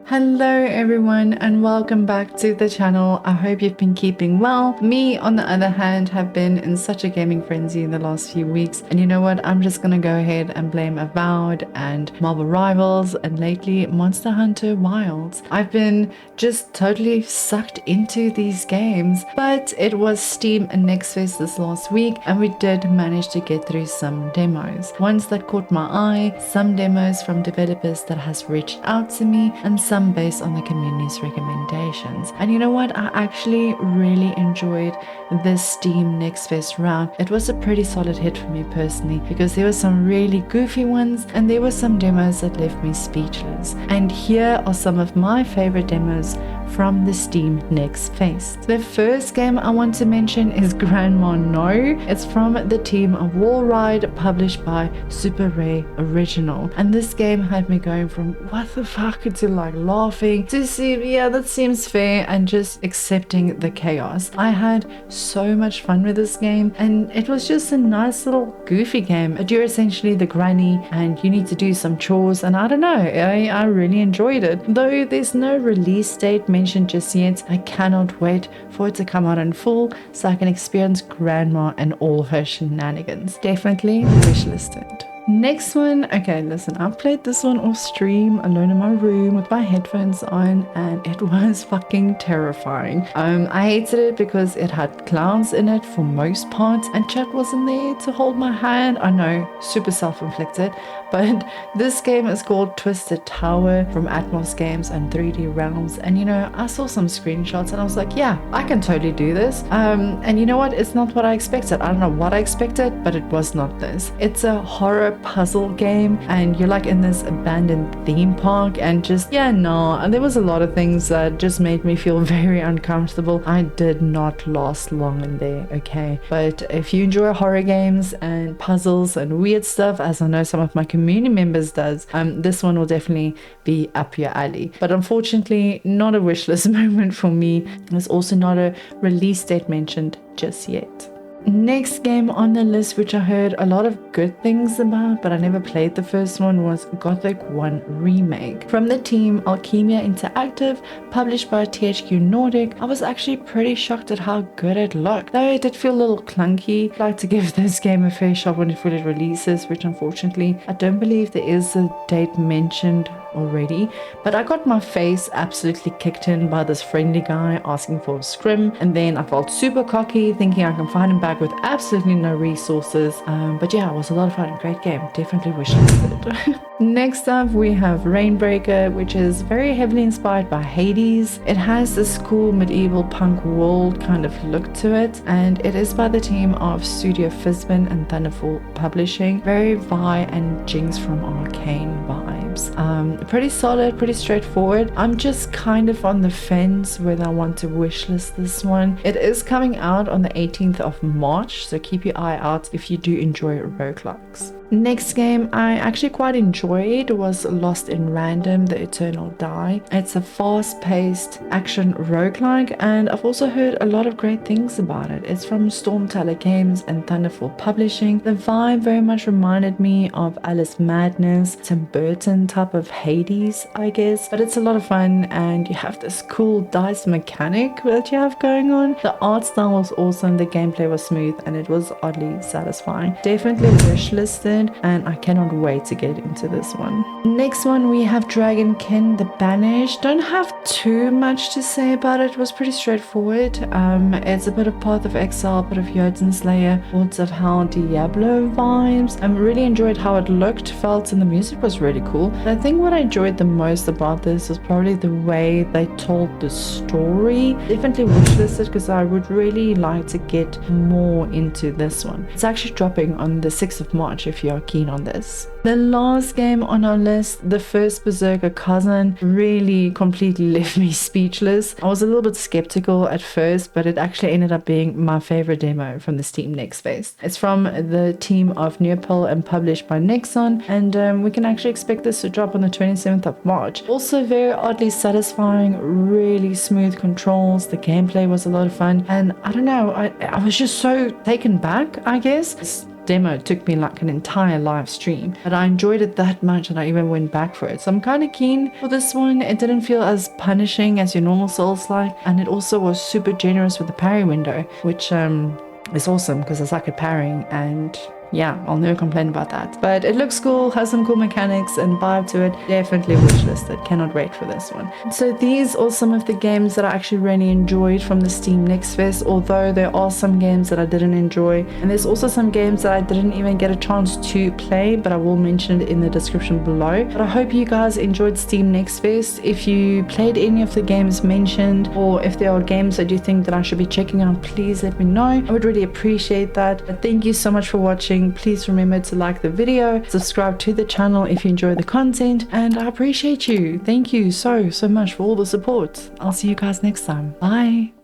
Hello everyone and welcome back to the channel. I hope you've been keeping well. Me, on the other hand, have been in such a gaming frenzy in the last few weeks. And you know what? I'm just gonna go ahead and blame Avowed and Marvel Rivals and lately Monster Hunter Wilds. I've been just totally sucked into these games. But it was Steam and Next Fest this last week and we did manage to get through some demos. Ones that caught my eye, some demos from developers that has reached out to me, and some based on the community's recommendations. And you know what? I actually really enjoyed this Steam Next Fest round. It was a pretty solid hit for me personally because there were some really goofy ones and there were some demos that left me speechless. And here are some of my favorite demos from the Steam Next Fest. The first game I want to mention is Grandma No. It's from the team of Wall Ride, published by Super Rare Original. And this game had me going from what the fuck to like laughing to see, yeah, that seems fair, and just accepting the chaos. I had so much fun with this game and it was just a nice little goofy game. You're essentially the granny and you need to do some chores, and I don't know, I really enjoyed it. Though there's no release date mentioned just yet, I cannot wait for it to come out in full so I can experience Grandma and all her shenanigans. Definitely wishlisted. Next one, okay, listen, I've played this one off stream alone in my room with my headphones on and it was fucking terrifying. I hated it because it had clowns in it for most parts and chat wasn't there to hold my hand. I know, super self-inflicted, but this game is called Twisted Tower from Atmos Games and 3D Realms, and you know, I saw some screenshots and I was like, yeah, I can totally do this. And you know what, it's not what I expected. I don't know what I expected, but it was not this. It's a horror puzzle game and you're like in this abandoned theme park and just, yeah, no, and there was a lot of things that just made me feel very uncomfortable. I did not last long in there, okay? But if you enjoy horror games and puzzles and weird stuff, as I know some of my community members does, this one will definitely be up your alley. But unfortunately, not a wishlist moment for me. There's also not a release date mentioned just yet. Next game on the list, which I heard a lot of good things about, but I never played the first one, was Gothic 1 Remake. From the team Alchemia Interactive, published by THQ Nordic, I was actually pretty shocked at how good it looked. Though it did feel a little clunky, I'd like to give this game a fair shot when it fully releases, which unfortunately I don't believe there is a date mentioned already, but I got my face absolutely kicked in by this friendly guy asking for a scrim, and then I felt super cocky thinking I can find him back with absolutely no resources. But yeah, it was a lot of fun. Great game, definitely wishlisted. Next up we have Reignbreaker, which is very heavily inspired by Hades. It has this cool medieval punk world kind of look to it, and it is by the team of Studio Fizbin and Thunderful Publishing. Very Vi and Jinx from Arcane vibes. Pretty solid, pretty straightforward. I'm just kind of on the fence whether I want to wishlist this one. It is coming out on the 18th of March, so keep your eye out if you do enjoy roguelikes. Next game I actually quite enjoyed was Lost in Random, The Eternal Die. It's a fast-paced action roguelike and I've also heard a lot of great things about it. It's from Stormteller Games and Thunderful Publishing. The vibe very much reminded me of Alice Madness, Tim Burton type of Hades, I guess, but it's a lot of fun and you have this cool dice mechanic that you have going on. The art style was awesome, the gameplay was smooth and it was oddly satisfying. Definitely wishlisted and I cannot wait to get into this one. Next one we have Dragonkin, the Banished. Don't have too much to say about it. It was pretty straightforward. It's a bit of Path of Exile, a bit of Jotun Slayer, Lords of Hell, Diablo vibes. I really enjoyed how it looked, felt, and the music was really cool. But I think what I enjoyed the most about this was probably the way they told the story. Definitely wishlisted because I would really like to get more into this one. It's actually dropping on the 6th of March if you're keen on this. The last game on our list, the first Bezerker Khazan, really completely left me speechless. I was a little bit skeptical at first, but it actually ended up being my favorite demo from the Steam Next Fest. It's from the team of Neopel and published by Nexon, and we can actually expect this to drop on the 27th of March. Also very oddly satisfying, really smooth controls, the gameplay was a lot of fun, and I don't know, I was just so taken back, I guess. demo took me like an entire live stream, but I enjoyed it that much that I even went back for it. So I'm kind of keen for this one. It didn't feel as punishing as your normal Souls-like, and it also was super generous with the parry window, which is awesome because I suck at parrying, and yeah, I'll never complain about that. But it looks cool, has some cool mechanics and vibe to it. Definitely wishlisted. Cannot wait for this one. So these are some of the games that I actually really enjoyed from the Steam Next Fest, although there are some games that I didn't enjoy. And there's also some games that I didn't even get a chance to play, but I will mention it in the description below. But I hope you guys enjoyed Steam Next Fest. If you played any of the games mentioned, or if there are games that you think that I should be checking out, please let me know. I would really appreciate that. But thank you so much for watching. Please remember to like the video, subscribe to the channel if you enjoy the content, and I appreciate you. Thank you so much for all the support. I'll see you guys next time. Bye.